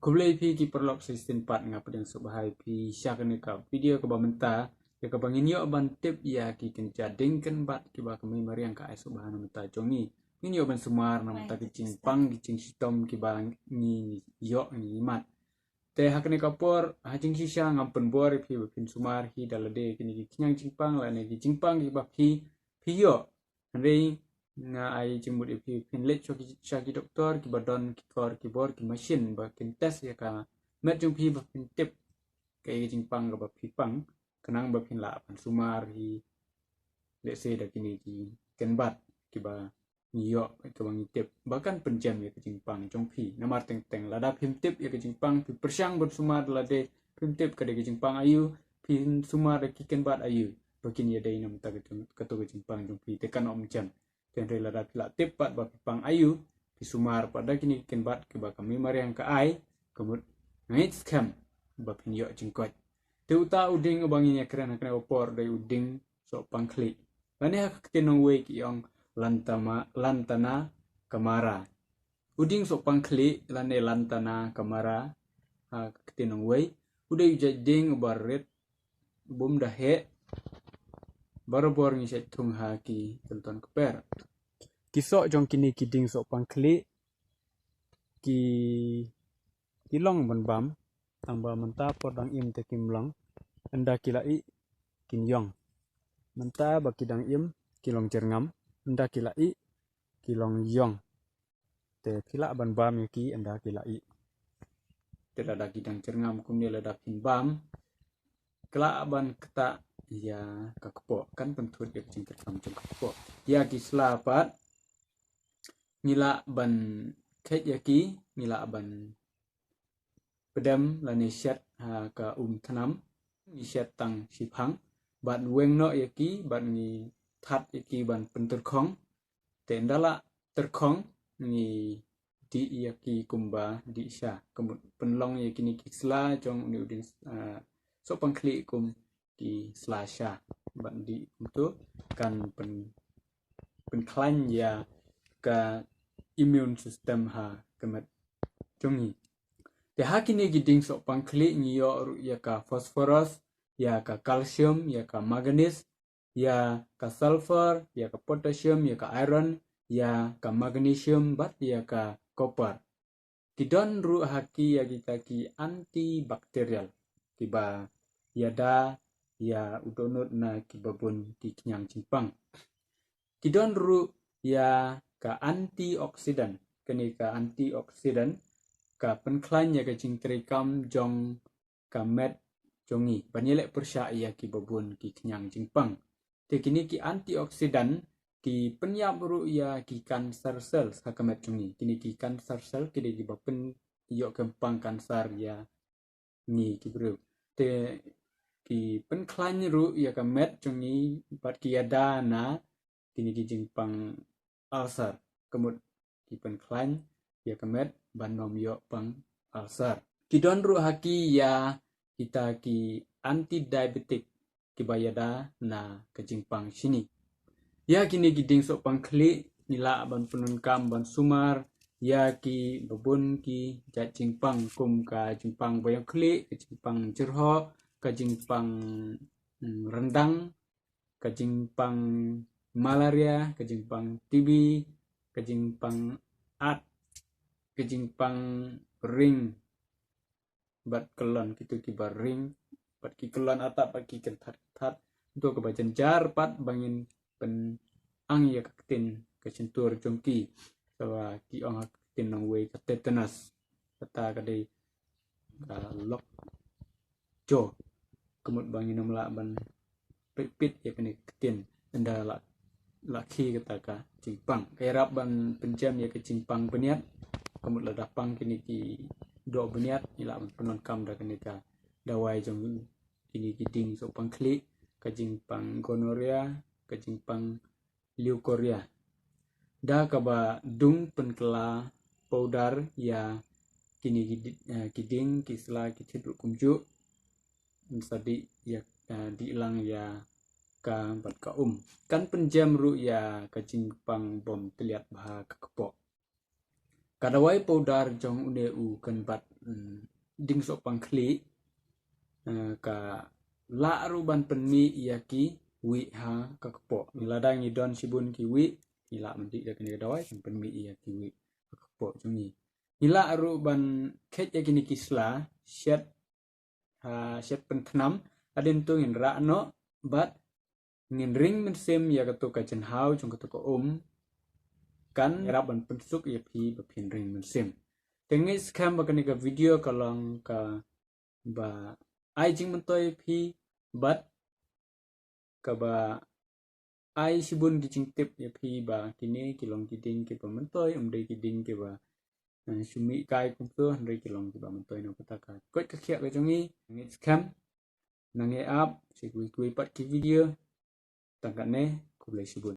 Kublai pi ki perlok sistem pat ngapa dengan subhai pi syak ni ka video ke bamenta ya ke bangin yo ban tip ya ki kenca dengken bat ki ba kami mariang ka ai subhana menta jongi ni yo ban sumar na menta ki cingpang ki cing sitom ki bang ni yo ni mat te hak ni kapor hajing sisa ngampen bor pi pin sumar hi dalade kini ki nyang cingpang la ni ki cingpang ki ba pi yo ndei nga ai jemut pi pin let ki doktor ki badon ki kor ki bor ki machine ba kin test ya ka met jung pi ba pin tip kai jingpang ba pi pang kenang ba pin la pan sumar hi let's say da kini ki ken bat ki ba yo ke bang tip bahkan penjam ya ke jingpang jong pi namar teng teng lada pin tip ya ke jingpang pi persyang ber sumar lade pin tip ke jingpang ayu pin sumar ki ken bat ayu bakin ya dai nam ta ke to jingpang jong pi tekan om jam dan rela datla tepat ba pang ayu di sumar pada kini ken bat ke ba kami mariang ka ai kemut ngait scam ba pin yo jingkot te uta uding bangin ya kran kena opor dai uding so pangkli lani hak tenong we ki yong lantana kamara uding so pangkli lani lantana kamara hak tenong we udai jading baret bum dah he barabor ni set tung ha ki tonton keper kisok jong kini kiding sok pangkli ki long ban bam tambah menta podang im te kim long anda kilai kin yong menta bakidang im kilong jerngam anda kilai kilong yong te kila ban bam ki anda kilai te lada kidang jerngam kum ni lada pin bam kela ban keta ya kakpo kan pentut dia kucing terkam jong kakpo ya ki selapat ngila ban khet yaki ngila ban pedam lani syat ha ka thanam ni syat tang siphang ban weng no yaki ban ni that yaki ban penterkhong te ndala terkhong ni di yaki kumba di sya kemut penlong yaki ni kisla jong ni udin so pangkli kum di selasha ban di itu kan penklan ya ke immune system ha kemet jongi te hakini giding so pangkli ngiyo ru ya ka phosphorus ya ka calcium ya ka manganese ya ka sulfur ya ka potassium ya ka iron ya ka magnesium bat ya ka copper kidon ru haki ya kita ki antibakterial tiba yada ya udonot na kibabun ki kenyang cingpang kidon ru ya ka antioksidan kini ka antioksidan ka penklan ya ka cingtrikam jong ka met jongi banyelek persya ya ki babun ki kenyang cingpang te kini ki antioksidan ki penyap ru ya ki kanser sel sakamet jongi kini ki kanser sel kini ki bapen yo kempang kanser ya ni ki bru te ki penklan ru ya ka met jongi bat ki ada na kini ki jingpang ulcer kemut ki penklan ya ka met banom yo pang ulcer kidon ru haki ya kita ki anti diabetic ki bayada na ke jingpang sini ya kini giding sok pangkli nila ban punun kam ban sumar ya ki babun ki jat jingpang kum ka jingpang bayang kli ke jingpang jerho ke jingpang rendang ke jingpang malaria ke jingpang TB ke jingpang at ke jingpang ring bat kelon kitu ki bar ring bat ki kelon atap bat ki kentat untuk kebacan jar pat bangin pen ang ya kaktin kecentur jongki sawa ki ong kaktin nong we tetanus kata kadai lok jo kemut bangin nomla ban pit ya kene kaktin anda laki kata ka cingpang kairap ban penjam ya ke cingpang beniat kemut ladapang kini ki do beniat ila penon kam da kene ka dawai jong ini giding so pangkli ka jingpang gonoria ka jingpang leukoria da kaba dung penkela powder ya kini giding kisla kicit kumju sadi ya diilang ya ka bat ka kan penjam ru ya ka jingpang bom teliat bah ka kepo kadawai powder jong une u kan bat ding sok pangkli ka la ruban penmi yaki wi ha ka kepo ladang idon sibun ki wi ila mendik dak ni kadawai kan penmi yaki wi ka kepo jongi ila ruban khet yakini kisla shet shet pentnam adin tu ngin ra no bat ngin ring men sem ya ka to ka chen hau jong ka to ko kan raban pensuk ya pi bapin ring men sem tengis kam bakani ka video kalong ka ba ai jing mentoy pi bat ka ba ai sibun ki jing tip ya pi ba kini kilong kiding ki mentoy dei kiding ki ba sumi kai kum tu dei kilong ki ba mentoy no pataka kot ka khia ka jongi ngis kam nange ap si kui pat ki video tangkane ku blai sibun